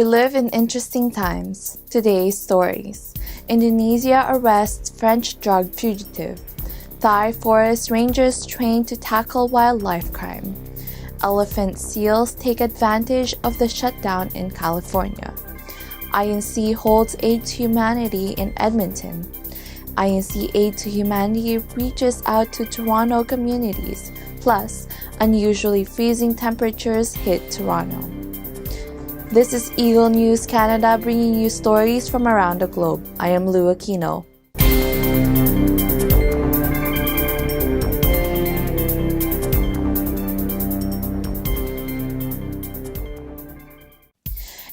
We live in interesting times. Today's stories. Indonesia arrests French drug fugitive. Thai forest rangers trained to tackle wildlife crime. Elephant seals take advantage of the shutdown in California. INC holds Aid to Humanity in Edmonton. INC Aid to Humanity reaches out to Toronto communities. Plus, unusually freezing temperatures hit Toronto. This is Eagle News Canada bringing you stories from around the globe. I am Lou Aquino.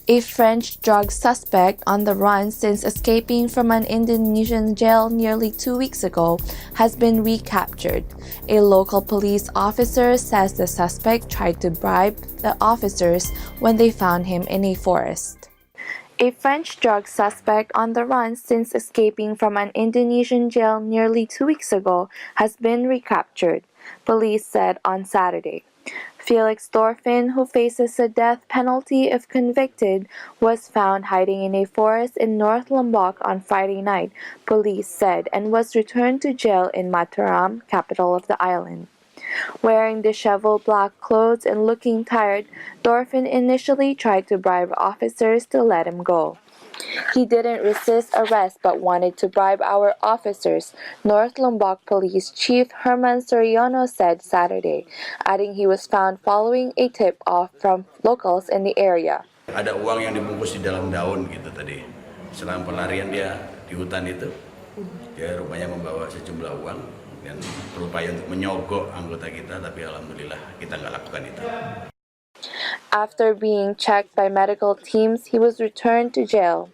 A French drug suspect on the run since escaping from an Indonesian jail nearly 2 weeks ago has been recaptured. A local police officer says the suspect tried to bribe the officers when they found him in a forest. A French drug suspect on the run since escaping from an Indonesian jail nearly 2 weeks ago has been recaptured, police said on Saturday. Felix Dorfin, who faces the death penalty if convicted, was found hiding in a forest in North Lombok on Friday night, police said, and was returned to jail in Mataram, capital of the island. Wearing disheveled black clothes and looking tired, Dorfin initially tried to bribe officers to let him go. He didn't resist arrest but wanted to bribe our officers, North Lombok Police Chief Herman Soriano said Saturday, adding he was found following a tip-off from locals in the area. Ada uang yang dibungkus di dalam daun gitu tadi. Selama pelarian dia di hutan itu, dia rupanya membawa sejumlah uang dan berupaya untuk menyogok anggota kita, tapi alhamdulillah kita nggak lakukan itu. After being checked by medical teams, he was returned to jail.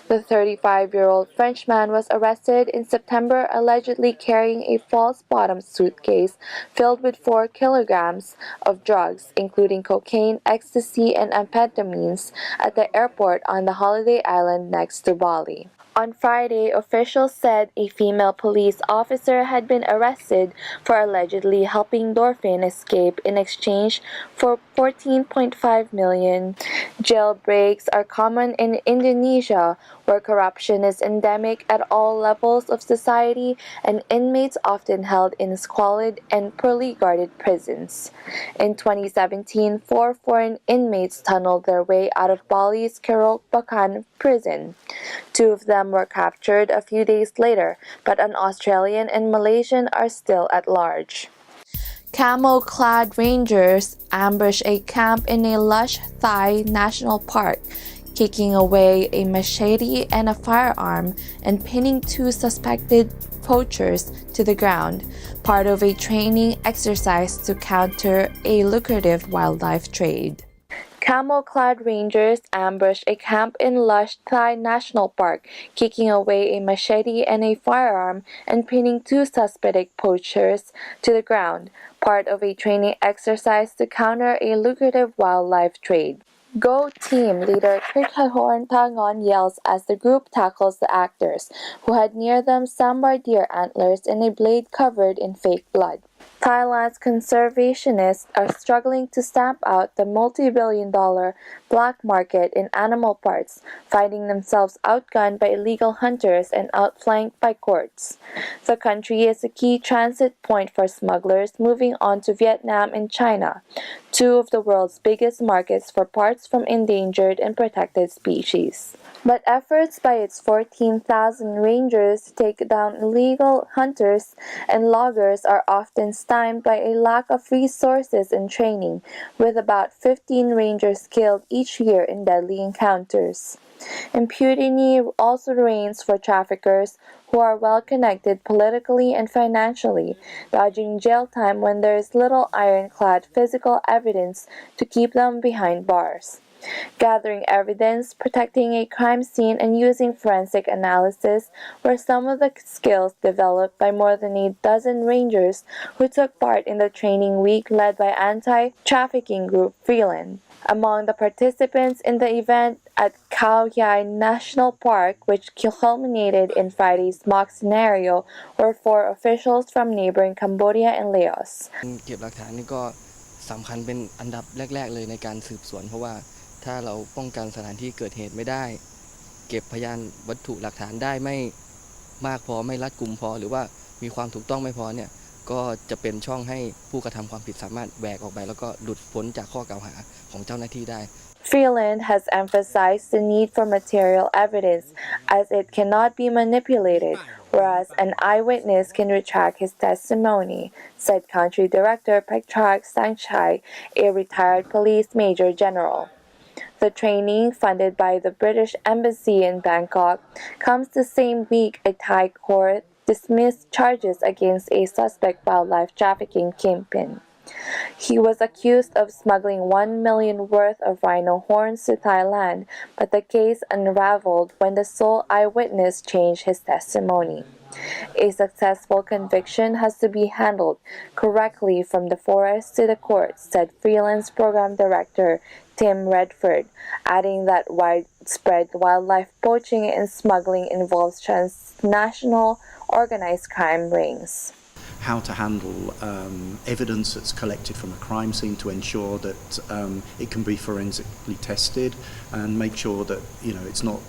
The 35-year-old Frenchman was arrested in September allegedly carrying a false-bottom suitcase filled with 4 kilograms of drugs, including cocaine, ecstasy, and amphetamines, at the airport on the holiday island next to Bali. On Friday, officials said a female police officer had been arrested for allegedly helping Dorfin escape in exchange for 14.5 million. Jailbreaks are common in Indonesia, where corruption is endemic at all levels of society and inmates often held in squalid and poorly guarded prisons. In 2017, 4 foreign inmates tunneled their way out of Bali's Keropakan prison. 2 of them were captured a few days later, but an Australian and Malaysian are still at large. Camo-clad rangers ambush a camp in a lush Thai national park, kicking away a machete and a firearm and pinning 2 suspected poachers to the ground, part of a training exercise to counter a lucrative wildlife trade. Camo-clad rangers ambushed a camp in lush Thai National Park, kicking away a machete and a firearm and pinning 2 suspected poachers to the ground, part of a training exercise to counter a lucrative wildlife trade. Go Team leader Kirkhorn Tangon yells as the group tackles the actors, who had near them sambar deer antlers and a blade covered in fake blood. Thailand's conservationists are struggling to stamp out the multi-billion-dollar black market in animal parts, finding themselves outgunned by illegal hunters and outflanked by courts. The country is a key transit point for smugglers moving on to Vietnam and China, 2 of the world's biggest markets for parts from endangered and protected species. But efforts by its 14,000 rangers to take down illegal hunters and loggers are often stymied by a lack of resources and training, with about 15 rangers killed each year in deadly encounters. Impunity also reigns for traffickers who are well connected politically and financially, dodging jail time when there is little ironclad physical evidence to keep them behind bars. Gathering evidence, protecting a crime scene, and using forensic analysis were some of the skills developed by more than a dozen rangers who took part in the training week led by anti-trafficking group Freeland. Among the participants in the event at Khao Yai National Park, which culminated in Friday's mock scenario, were 4 officials from neighboring Cambodia and Laos. เก็บหลักฐานนี่ก็สำคัญเป็นอันดับแรกๆเลยในการสืบสวนเพราะว่าถ ถ้าเราป้องกันสถานที่เกิดเหตุไม่ได้เก็บพยานวัตถุหลักฐานได้ไม่มากพอไม่รัดกุมพอหรือว่ามีความถูกต้องไม่พอเนี่ยก็จะเป็นช่องให้ผู้กระทำความผิดสามารถแหวกออกไปแล้วก็หลุดพ้นจากข้อกล่าวหาของเจ้าหน้าที่ได้ Freeland has emphasized the need for material evidence as it cannot be manipulated, whereas an eyewitness can retract his testimony, said Country Director Pekchak Sangchai, a retired police major general. The training, funded by the British Embassy in Bangkok, comes the same week a Thai court dismissed charges against a suspect wildlife trafficking kingpin. He was accused of smuggling 1 million worth of rhino horns to Thailand, but the case unraveled when the sole eyewitness changed his testimony. A successful conviction has to be handled correctly from the forest to the courts, said Freeland's program director Tim Redford, adding that widespread wildlife poaching and smuggling involves transnational organized crime rings. How to handle evidence that's collected from a crime scene to ensure that it can be forensically tested and make sure that it's not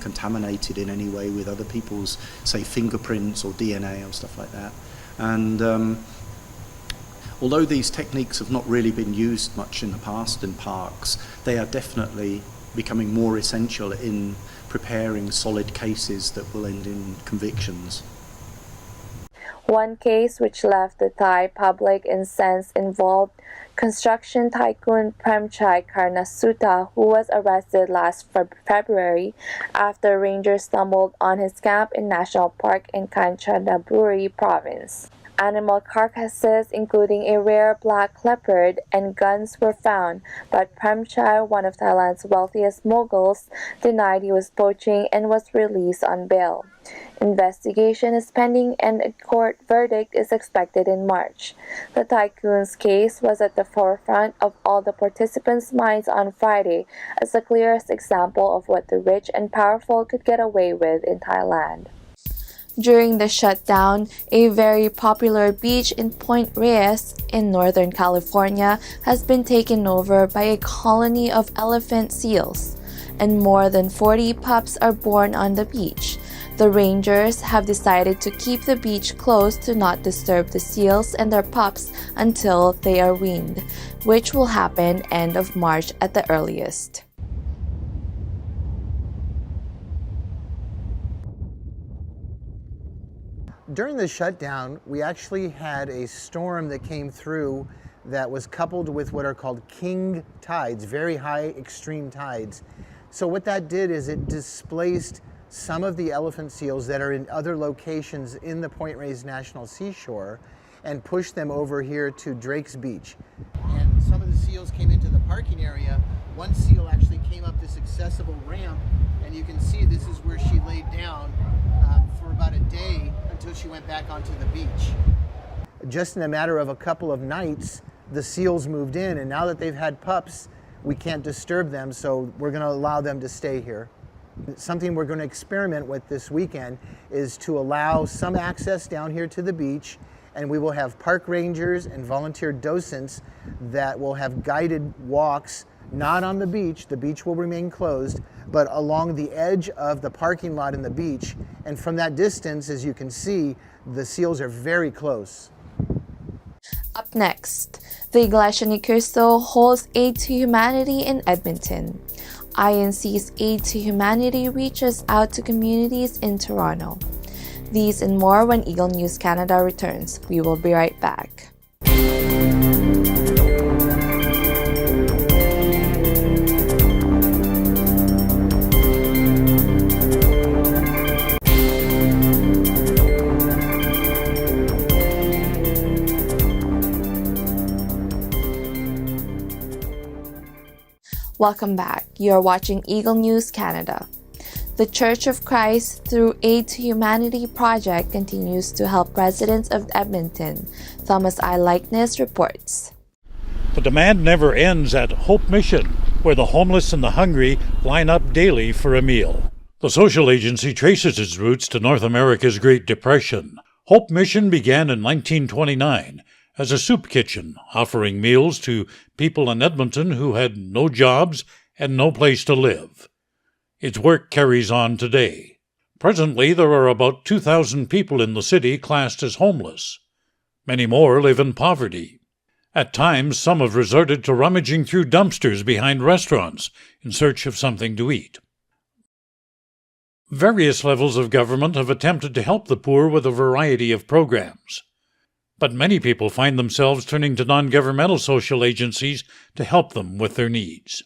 contaminated in any way with other people's, say, fingerprints or DNA or stuff like that. And although these techniques have not really been used much in the past in parks, they are definitely becoming more essential in preparing solid cases that will end in convictions. One case which left the Thai public incensed involved construction tycoon Premchai Karnasutta, who was arrested last February after rangers stumbled on his camp in National Park in Kanchanaburi province. Animal carcasses, including a rare black leopard, and guns were found, but Premchai, one of Thailand's wealthiest moguls, denied he was poaching and was released on bail. Investigation is pending and a court verdict is expected in March. The tycoon's case was at the forefront of all the participants' minds on Friday as the clearest example of what the rich and powerful could get away with in Thailand. During the shutdown, a very popular beach in Point Reyes in Northern California has been taken over by a colony of elephant seals, and more than 40 pups are born on the beach. The rangers have decided to keep the beach closed to not disturb the seals and their pups until they are weaned, which will happen end of March at the earliest. During the shutdown, we actually had a storm that came through that was coupled with what are called king tides, very high extreme tides. So what that did is it displaced some of the elephant seals that are in other locations in the Point Reyes National Seashore and pushed them over here to Drake's Beach. And some of the seals came into the parking area. One seal actually came up this accessible ramp, and you can see this is where she laid down for about a day until she went back onto the beach. Just in a matter of a couple of nights, the seals moved in, and now that they've had pups, we can't disturb them, so we're going to allow them to stay here. Something we're going to experiment with this weekend is to allow some access down here to the beach, and we will have park rangers and volunteer docents that will have guided walks, not on the beach will remain closed, but along the edge of the parking lot in the beach. And from that distance, as you can see, the seals are very close. Up next, the Iglesia ni Cristo holds Aid to Humanity in Edmonton. INC's Aid to Humanity reaches out to communities in Toronto. These and more when Eagle News Canada returns. We will be right back. Welcome back. You are watching Eagle News Canada. The Church of Christ, through Aid to Humanity project, continues to help residents of Edmonton. Thomas I. Likeness reports. The demand never ends at Hope Mission, where the homeless and the hungry line up daily for a meal. The social agency traces its roots to North America's Great Depression. Hope Mission began in 1929 as a soup kitchen, offering meals to people in Edmonton who had no jobs and no place to live. Its work carries on today. Presently, there are about 2,000 people in the city classed as homeless. Many more live in poverty. At times, some have resorted to rummaging through dumpsters behind restaurants in search of something to eat. Various levels of government have attempted to help the poor with a variety of programs. But many people find themselves turning to non-governmental social agencies to help them with their needs.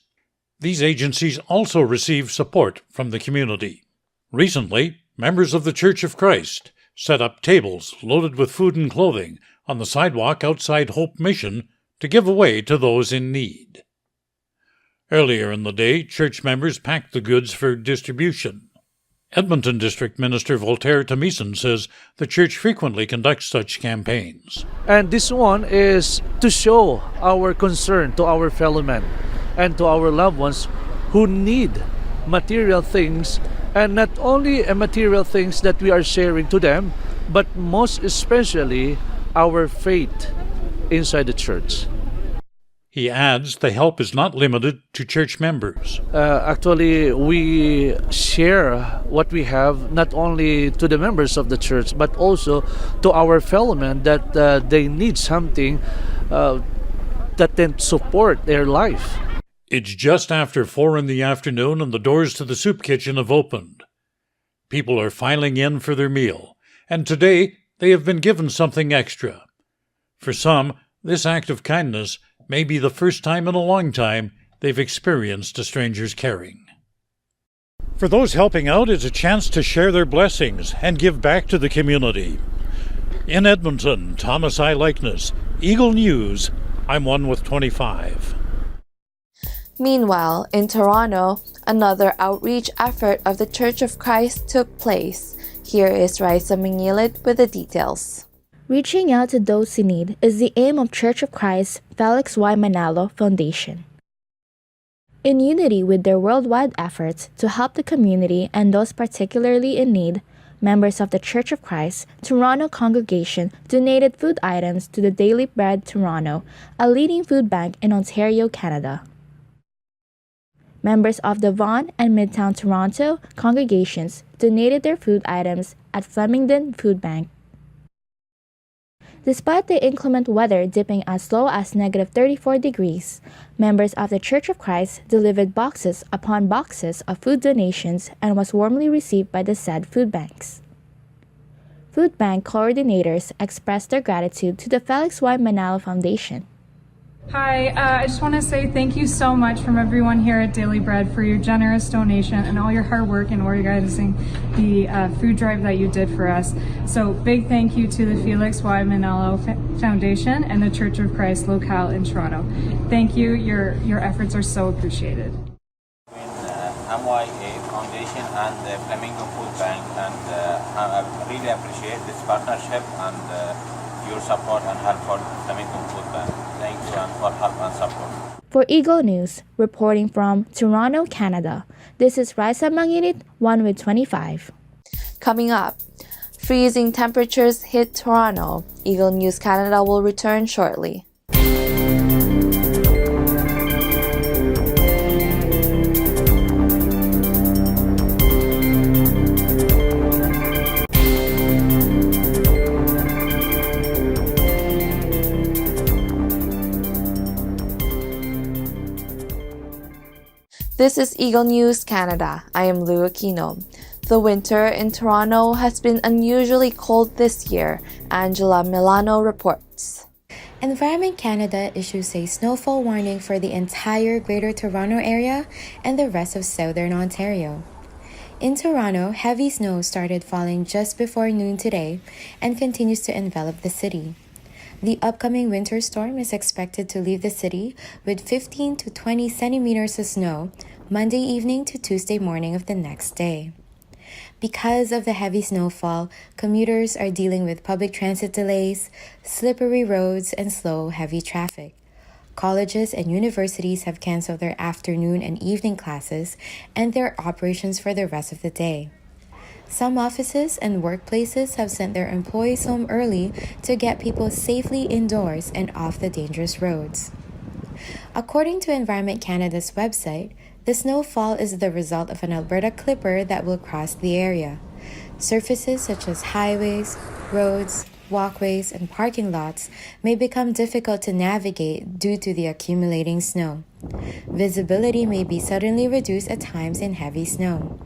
These agencies also receive support from the community. Recently, members of the Church of Christ set up tables loaded with food and clothing on the sidewalk outside Hope Mission to give away to those in need. Earlier in the day, church members packed the goods for distribution. Edmonton District Minister Voltaire Tamison says the church frequently conducts such campaigns. And this one is to show our concern to our fellow men and to our loved ones who need material things, and not only material things that we are sharing to them, but most especially our faith inside the church. He adds the help is not limited to church members. Actually, we share what we have not only to the members of the church, but also to our fellow men that they need something that can support their life. It's just after 4 in the afternoon and the doors to the soup kitchen have opened. People are filing in for their meal, and today they have been given something extra. For some, this act of kindness may be the first time in a long time they've experienced a stranger's caring. For those helping out, it's a chance to share their blessings and give back to the community. In Edmonton, Thomas I. Likeness, Eagle News, I'm 1 with 25. Meanwhile, in Toronto, another outreach effort of the Church of Christ took place. Here is Raisa Mingilid with the details. Reaching out to those in need is the aim of Church of Christ Felix Y. Manalo Foundation. In unity with their worldwide efforts to help the community and those particularly in need, members of the Church of Christ Toronto congregation donated food items to the Daily Bread Toronto, a leading food bank in Ontario, Canada. Members of the Vaughan and Midtown Toronto congregations donated their food items at Flemington Food Bank. Despite the inclement weather dipping as low as -34 degrees, members of the Church of Christ delivered boxes upon boxes of food donations and was warmly received by the said food banks. Food bank coordinators expressed their gratitude to the Felix Y. Manalo Foundation. Hi, I just want to say thank you so much from everyone here at Daily Bread for your generous donation and all your hard work in organizing the food drive that you did for us. So big thank you to the Felix Y. Manalo Foundation and the Church of Christ locale in Toronto. Thank you, your efforts are so appreciated. MYA Foundation and the Flamingo Food Bank, and I really appreciate this partnership and your support and help for Flamingo Food Bank. Thank you and for help and support. For Eagle News, reporting from Toronto, Canada, this is Raisa Mangirit, 1 with 25. Coming up, freezing temperatures hit Toronto. Eagle News Canada will return shortly. This is Eagle News Canada. I am Lou Aquino. The winter in Toronto has been unusually cold this year. Angela Milano reports. Environment Canada issues a snowfall warning for the entire Greater Toronto Area and the rest of Southern Ontario. In Toronto, heavy snow started falling just before noon today and continues to envelop the city. The upcoming winter storm is expected to leave the city with 15 to 20 centimeters of snow Monday evening to Tuesday morning of the next day. Because of the heavy snowfall, commuters are dealing with public transit delays, slippery roads, and slow, heavy traffic. Colleges and universities have canceled their afternoon and evening classes and their operations for the rest of the day. Some offices and workplaces have sent their employees home early to get people safely indoors and off the dangerous roads. According to Environment Canada's website, The snowfall is the result of an Alberta clipper that will cross the area. Surfaces such as highways, roads, walkways, and parking lots may become difficult to navigate due to the accumulating snow. Visibility may be suddenly reduced at times in heavy snow.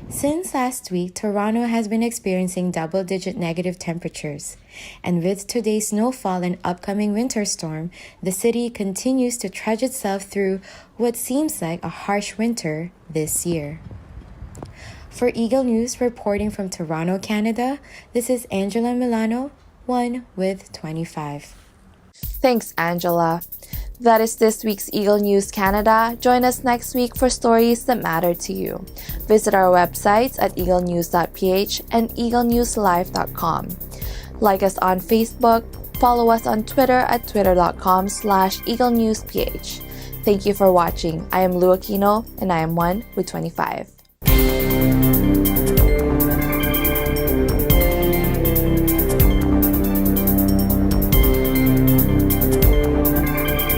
Since last week, Toronto has been experiencing double-digit negative temperatures, and with today's snowfall and upcoming winter storm, the city continues to trudge itself through what seems like a harsh winter this year. For Eagle News, reporting from Toronto, Canada, this is Angela Milano, 1 with 25. Thanks, Angela. That is this week's Eagle News Canada. Join us next week for stories that matter to you. Visit our websites at Eaglenews.PH and EagleNewsLive.com. Like us on Facebook, follow us on Twitter at twitter.com/EagleNewsPH. Thank you for watching. I am Lou Aquino, and I am 1 with 25.